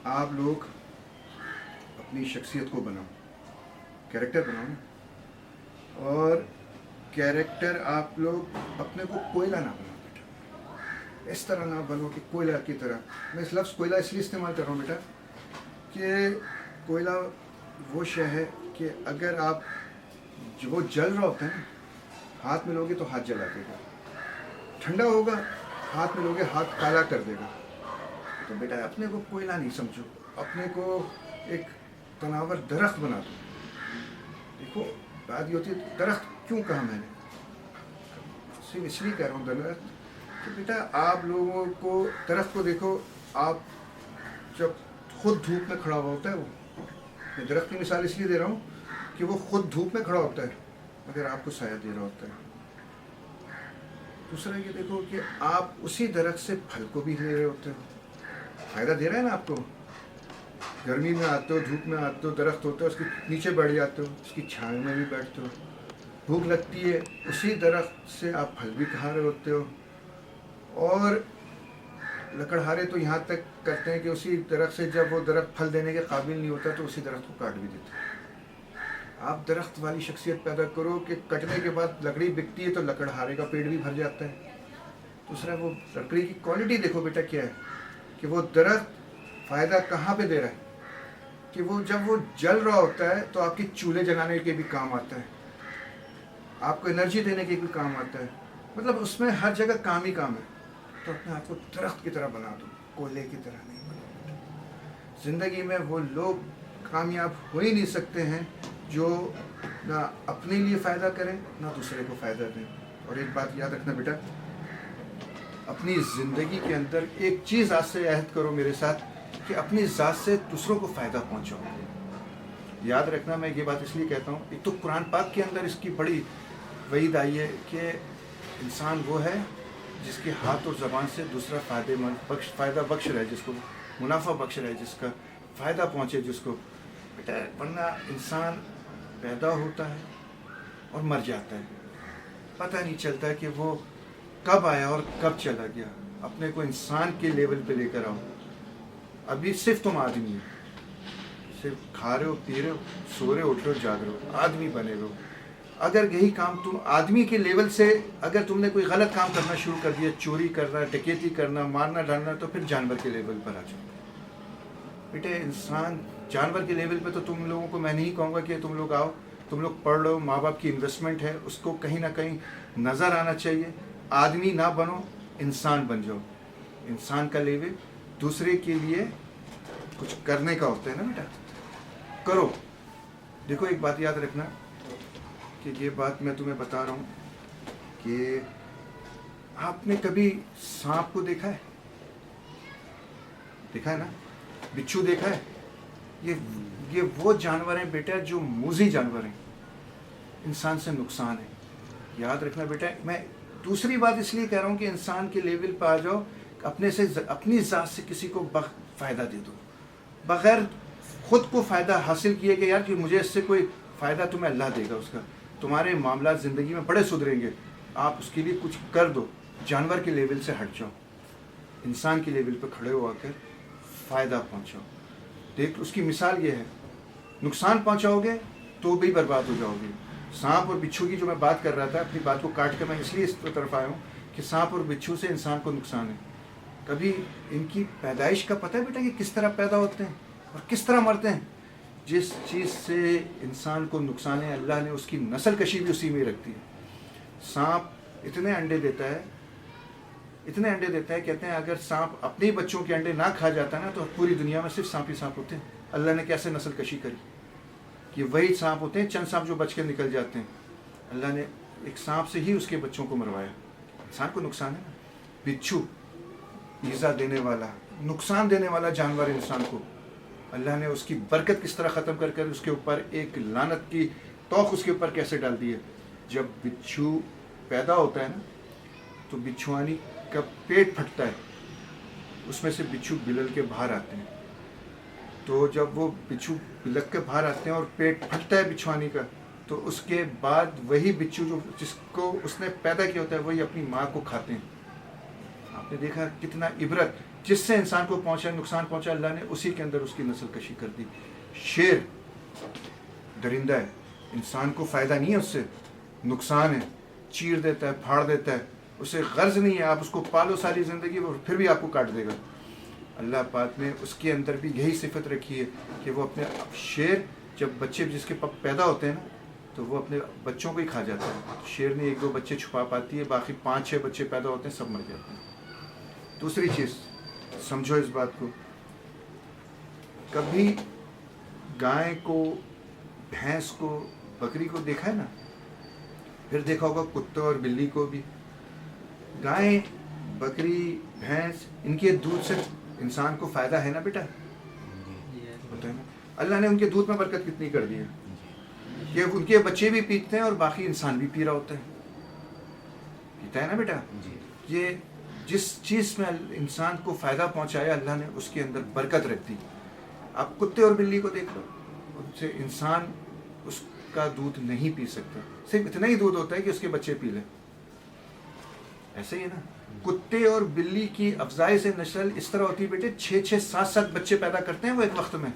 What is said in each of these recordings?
آپ لوگ اپنی شخصیت کو بناؤ، کیریکٹر بناؤ نا، اور کیریکٹر آپ لوگ اپنے کو کوئلہ نہ بناؤ بیٹا، اس طرح نہ بنو کہ کوئلہ کی طرح. میں اس لفظ کوئلہ اس لیے استعمال کر رہا ہوں بیٹا کہ کوئلہ وہ شے ہے کہ اگر آپ وہ جل رہا ہوتا ہے نا، ہاتھ میں لوگے تو ہاتھ جلا دے گا، ٹھنڈا ہوگا ہاتھ میں لوگے ہاتھ کالا کر دے گا. تو بیٹا اپنے کو کوئلہ نہیں سمجھو، اپنے کو ایک تناور درخت بنا دو. دیکھو بات یہ ہوتی ہے درخت کیوں کہا میں نے، صرف اس لیے کہہ رہا ہوں درخت کہ بیٹا آپ لوگوں کو درخت کو دیکھو، آپ جب خود دھوپ میں کھڑا ہوا ہوتا ہے، وہ میں درخت کی مثال اس لیے دے رہا ہوں کہ وہ خود دھوپ میں کھڑا ہوتا ہے مگر آپ کو سایہ دے رہا ہوتا ہے. دوسرا یہ دیکھو کہ آپ اسی درخت سے پھل کو بھی لے رہے ہوتے ہو، فائدہ دے رہا ہے نا آپ کو. گرمی میں آتے ہو، دھوپ میں آتے ہو، درخت ہوتا ہے اس کے نیچے بیٹھ جاتے ہو، اس کی چھاؤں میں بھی بیٹھتے ہو. بھوک لگتی ہے اسی درخت سے آپ پھل بھی کھا رہے ہوتے ہو. اور لکڑہارے تو یہاں تک کرتے ہیں کہ اسی درخت سے جب وہ درخت پھل دینے کے قابل نہیں ہوتا تو اسی درخت کو کاٹ بھی دیتے ہیں. آپ درخت والی شخصیت پیدا کرو کہ کٹنے کے بعد لکڑی بکتی ہے تو لکڑہارے کا پیٹ بھی بھر جاتا ہے. دوسرا وہ لکڑی کی کوالٹی دیکھو بیٹا کیا ہے کہ وہ درخت فائدہ کہاں پہ دے رہا ہے کہ وہ جب وہ جل رہا ہوتا ہے تو آپ کے چولہے جلانے کے بھی کام آتا ہے، آپ کو انرجی دینے کے بھی کام آتا ہے. مطلب اس میں ہر جگہ کام ہی کام ہے. تو اپنے آپ کو درخت کی طرح بنا دو، کوئلے کی طرح نہیں بنا. زندگی میں وہ لوگ کامیاب ہو ہی نہیں سکتے ہیں جو نہ اپنے لیے فائدہ کریں نہ دوسرے کو فائدہ دیں. اور ایک بات یاد رکھنا بیٹا، اپنی زندگی کے اندر ایک چیز آج سے عہد کرو میرے ساتھ کہ اپنی ذات سے دوسروں کو فائدہ پہنچاؤ. یاد رکھنا، میں یہ بات اس لیے کہتا ہوں، ایک تو قرآن پاک کے اندر اس کی بڑی وعید آئی ہے کہ انسان وہ ہے جس کے ہاتھ اور زبان سے دوسرا فائدہ بخش رہے، جس کو منافع بخش رہے، جس کا فائدہ پہنچے جس کو. بیٹا ورنہ انسان پیدا ہوتا ہے اور مر جاتا ہے، پتہ نہیں چلتا کہ وہ کب آیا اور کب چلا گیا. اپنے کو انسان کے لیول پہ لے کر آؤ. ابھی صرف تم آدمی ہو، صرف کھا رہے ہو، پی رہے ہو، سو رہے ہو، اٹھ رہے ہو، جاگ رہے ہو، آدمی بنے رہو. اگر یہی کام تم آدمی کے لیول سے اگر تم نے کوئی غلط کام کرنا شروع کر دیا، چوری کرنا، ڈکیتی کرنا، مارنا ڈالنا، تو پھر جانور کے لیول پر آ جاؤ. بیٹے انسان جانور کے لیول پہ تو تم لوگوں کو میں نہیں کہوں گا کہ تم لوگ آؤ، تم لوگ پڑھ لو، ماں باپ کی انویسٹمنٹ ہے، اس کو کہیں نہ کہیں نظر آنا چاہیے. آدمی نہ بنو، انسان بن جاؤ. انسان کا لیول دوسرے کے لیے کچھ کرنے کا ہوتا ہے نا بیٹا، کرو. دیکھو ایک بات یاد رکھنا کہ یہ بات میں تمہیں بتا رہا ہوں کہ آپ نے کبھی سانپ کو دیکھا ہے؟ دیکھا ہے نا؟ بچھو دیکھا ہے؟ یہ وہ جانور ہیں بیٹا جو موذی جانور ہیں، انسان سے نقصان ہے. یاد رکھنا بیٹا. میں دوسری بات اس لیے کہہ رہا ہوں کہ انسان کے لیول پہ آ جاؤ، اپنی ذات سے کسی کو فائدہ دے دو، بغیر خود کو فائدہ حاصل کیے کہ یار کہ مجھے اس سے کوئی فائدہ تمہیں اللہ دے گا، اس کا تمہارے معاملات زندگی میں بڑے سدھریں گے. آپ اس کے لیے کچھ کر دو. جانور کے لیول سے ہٹ جاؤ، انسان کے لیول پہ کھڑے ہو آ کر فائدہ پہنچاؤ. دیکھ اس کی مثال یہ ہے، نقصان پہنچاؤ گے تو بھی برباد ہو جاؤ گے. سانپ اور بچھو کی جو میں بات کر رہا تھا، اپنی بات کو کاٹ کر میں اس لیے اس طرف آیا ہوں کہ سانپ اور بچھو سے انسان کو نقصان ہے. کبھی ان کی پیدائش کا پتہ ہے بیٹا کہ کس طرح پیدا ہوتے ہیں اور کس طرح مرتے ہیں؟ جس چیز سے انسان کو نقصان ہے اللہ نے اس کی نسل کشی بھی اسی میں رکھتی ہے. سانپ اتنے انڈے دیتا ہے، کہتے ہیں اگر سانپ اپنے بچوں کے انڈے نہ کھا جاتا نا تو پوری دنیا میں صرف سانپ ہی سانپ ہوتے ہیں. اللہ نے کیسے نسل کشی کری کہ وہی سانپ ہوتے ہیں، چند سانپ جو بچ کے نکل جاتے ہیں. اللہ نے ایک سانپ سے ہی اس کے بچوں کو مروایا. انسان کو نقصان ہے نا. بچھو ایذا دینے والا، نقصان دینے والا جانور انسان کو، اللہ نے اس کی برکت کس طرح ختم کر اس کے اوپر ایک لعنت کی توق اس کے اوپر کیسے ڈال دی ہے. جب بچھو پیدا ہوتا ہے نا تو بچھوانی کا پیٹ پھٹتا ہے، اس میں سے بچھو بلل کے باہر آتے ہیں. تو جب وہ بچھو بلک کے باہر آتے ہیں اور پیٹ پھٹتا ہے بچھوانی کا، تو اس کے بعد وہی بچھو جس کو اس نے پیدا کیا ہوتا ہے وہی اپنی ماں کو کھاتے ہیں. آپ نے دیکھا کتنا عبرت جس سے انسان کو نقصان پہنچا اللہ نے اسی کے اندر اس کی نسل کشی کر دی. شیر درندہ ہے, انسان کو فائدہ نہیں ہے, اس سے نقصان ہے, چیر دیتا ہے, پھاڑ دیتا ہے, اسے غرض نہیں ہے, آپ اس کو پالو ساری زندگی اور پھر بھی آپ کو کاٹ دے گا. اللہ پاک نے اس کے اندر بھی یہی صفت رکھی ہے کہ وہ اپنے شیر جب بچے جس کے پیدا ہوتے ہیں نا تو وہ اپنے بچوں کو ہی کھا جاتا ہے. شیر نے 1-2 بچے چھپا پاتی ہے, باقی 5-6 بچے پیدا ہوتے ہیں, سب مر جاتے ہیں. دوسری چیز سمجھو اس بات کو, کبھی گائے کو, بھینس کو, بکری کو دیکھا ہے نا, پھر دیکھا ہوگا کتے اور بلی کو بھی. گائے, بکری, بھینس, ان کے دودھ سے انسان کو فائدہ ہے نا بیٹا, ہوتا ہے نا. اللہ نے ان کے دودھ میں برکت کتنی کر دی ہے کہ ان کے بچے بھی پیتے ہیں اور باقی انسان بھی پی رہا ہوتا ہے, پیتا ہے نا بیٹا. یہ جس چیز میں انسان کو فائدہ پہنچایا اللہ نے اس کے اندر برکت رکھ دی. آپ کتے اور بلی کو دیکھ لو, ان سے انسان اس کا دودھ نہیں پی سکتا, صرف اتنا ہی دودھ ہوتا ہے کہ اس کے بچے پی لیں. ایسے ہی ہے نا, کتے اور بلی کی افزائش نسل اس طرح ہوتی ہے بیٹے, 6-6, 7-7 بچے پیدا کرتے ہیں وہ ایک وقت میں,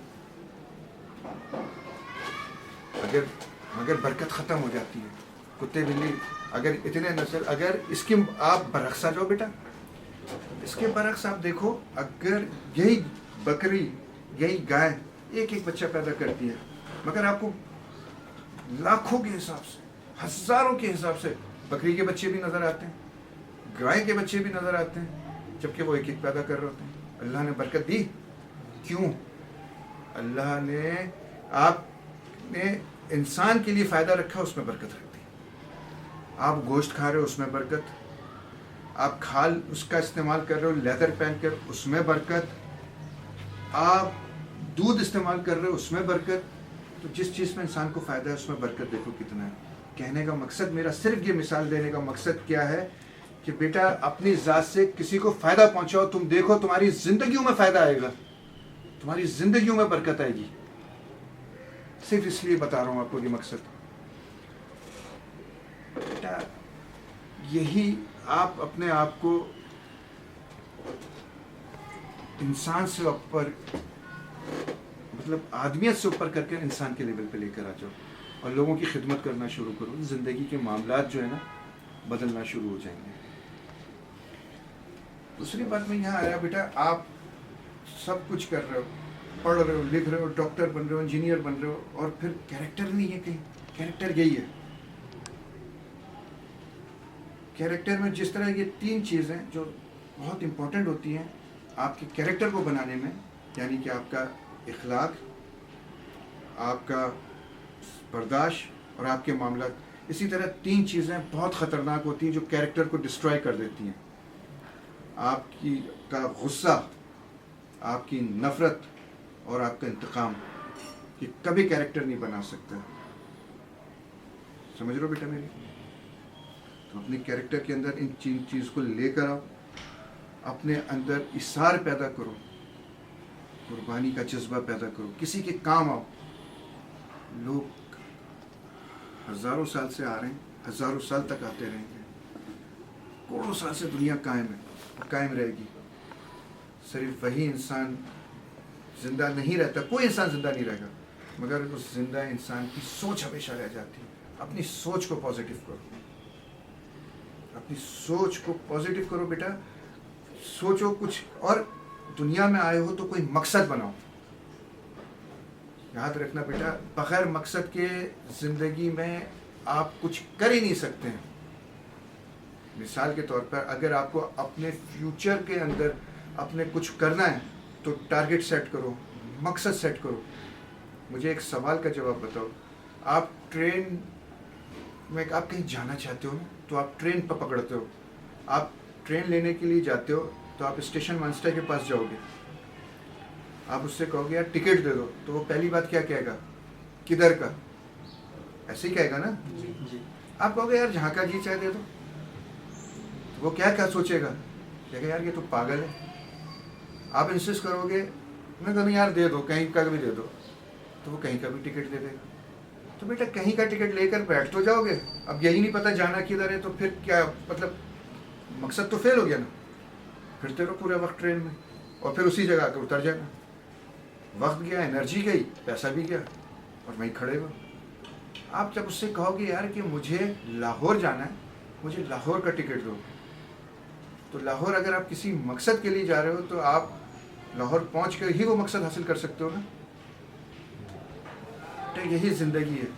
مگر برکت ختم ہو جاتی ہے. کتے بلی اگر اتنے نسل, اگر اس کی آپ برعکس آ جاؤ بیٹا, اس کے برعکس آپ دیکھو, اگر یہی بکری, یہی گائے ایک بچہ پیدا کرتی ہے, مگر آپ کو لاکھوں کے حساب سے, ہزاروں کے حساب سے بکری کے بچے بھی نظر آتے ہیں, گائے کے بچے بھی نظر آتے ہیں, جبکہ وہ ایک پیدا کر رہے ہوتے ہیں. اللہ نے برکت دی کیوں؟ اللہ نے آپ نے انسان کے لیے فائدہ رکھا, اس میں برکت رکھ دی. آپ گوشت کھا رہے ہو, اس میں برکت. آپ کھال اس کا استعمال کر رہے ہو, لیدر پہن کر, اس میں برکت. آپ دودھ استعمال کر رہے ہو, اس میں برکت. تو جس چیز میں انسان کو فائدہ ہے اس میں برکت دیکھو کتنا ہے. کہنے کا مقصد میرا, صرف یہ مثال دینے کا مقصد کیا ہے کہ بیٹا اپنی ذات سے کسی کو فائدہ پہنچاؤ, تم دیکھو تمہاری زندگیوں میں فائدہ آئے گا, تمہاری زندگیوں میں برکت آئے گی. صرف اس لیے بتا رہا ہوں آپ کو یہ مقصد. بیٹا یہی آپ اپنے آپ کو انسان سے اوپر, مطلب آدمیت سے اوپر کر کے انسان کے لیول پہ لے کر آ جاؤ اور لوگوں کی خدمت کرنا شروع کرو. زندگی کے معاملات جو ہے نا بدلنا شروع ہو جائیں گے. دوسری بات میں یہاں آیا, بیٹا آپ سب کچھ کر رہے ہو, پڑھ رہے ہو, لکھ رہے ہو, ڈاکٹر بن رہے ہو, انجینئر بن رہے ہو, اور پھر کیریکٹر نہیں ہے کہیں. کیریکٹر یہی ہے. کیریکٹر میں جس طرح یہ 3 چیزیں جو بہت امپورٹنٹ ہوتی ہیں آپ کے کیریکٹر کو بنانے میں, یعنی کہ آپ کا اخلاق, آپ کا برداشت اور آپ کے معاملات, اسی طرح 3 چیزیں بہت خطرناک ہوتی ہیں جو کیریکٹر کو ڈسٹروائے کر دیتی ہیں. آپ کا غصہ, آپ کی نفرت اور آپ کا انتقام, یہ کبھی کیریکٹر نہیں بنا سکتا. سمجھ رہے ہو بیٹا میری؟ تو اپنے کیریکٹر کے اندر ان چیز کو لے کر آؤ, اپنے اندر اصرار پیدا کرو, قربانی کا جذبہ پیدا کرو, کسی کے کام آؤ. لوگ ہزاروں سال سے آ رہے ہیں, ہزاروں سال تک آتے رہیں گے, کروڑوں سال سے دنیا قائم ہے, قائم رہے گی. صرف وہی انسان زندہ نہیں رہتا, کوئی انسان زندہ نہیں رہے گا, مگر اس زندہ انسان کی سوچ ہمیشہ رہ جاتی ہے. اپنی سوچ کو پازیٹیو کرو, اپنی سوچ کو پازیٹیو کرو بیٹا. سوچو کچھ, اور دنیا میں آئے ہو تو کوئی مقصد بناؤ. یاد رکھنا بیٹا, بغیر مقصد کے زندگی میں آپ کچھ کر ہی نہیں سکتے ہیں. مثال کے طور پر اگر آپ کو اپنے فیوچر کے اندر اپنے کچھ کرنا ہے تو ٹارگٹ سیٹ کرو, مقصد سیٹ کرو. مجھے ایک سوال کا جواب بتاؤ. آپ ٹرین میں, آپ کہیں جانا چاہتے ہو نا تو آپ ٹرین پہ پکڑتے ہو. آپ ٹرین لینے کے لیے جاتے ہو تو آپ اسٹیشن مانسٹر کے پاس جاؤ گے, آپ اس سے کہو گے یار ٹکٹ دے دو, تو وہ پہلی بات کیا کہے گا, کدھر کا, ایسے ہی کہے گا نا. آپ کہو گے یار جہاں کا جی چاہے دے دو, تو وہ کیا سوچے گا, کہے گا یار یہ تو پاگل ہے. آپ انسسٹ کرو گے, میں کہوں یار دے دو, کہیں کا بھی دے دو, تو وہ کہیں کا بھی ٹکٹ دے دے گا. تو بیٹا کہیں کا ٹکٹ لے کر بیٹھ تو جاؤ گے, اب یہی نہیں پتا جانا کدھر ہے, تو پھر کیا مطلب, مقصد تو فیل ہو گیا نا. پھرتے رہو پورے وقت ٹرین میں. اور پھر اسی جگہ آ کر اتر جانا. وقت گیا, انرجی گئی, پیسہ بھی گیا, اور وہیں کھڑے ہو. آپ جب اس سے کہو گے یار کہ مجھے لاہور جانا ہے, مجھے لاہور کا ٹکٹ دو, تو لاہور اگر آپ کسی مقصد کے لیے جا رہے ہو تو آپ لاہور پہنچ کر ہی وہ مقصد حاصل کر سکتے ہو نا. تو یہی زندگی ہے.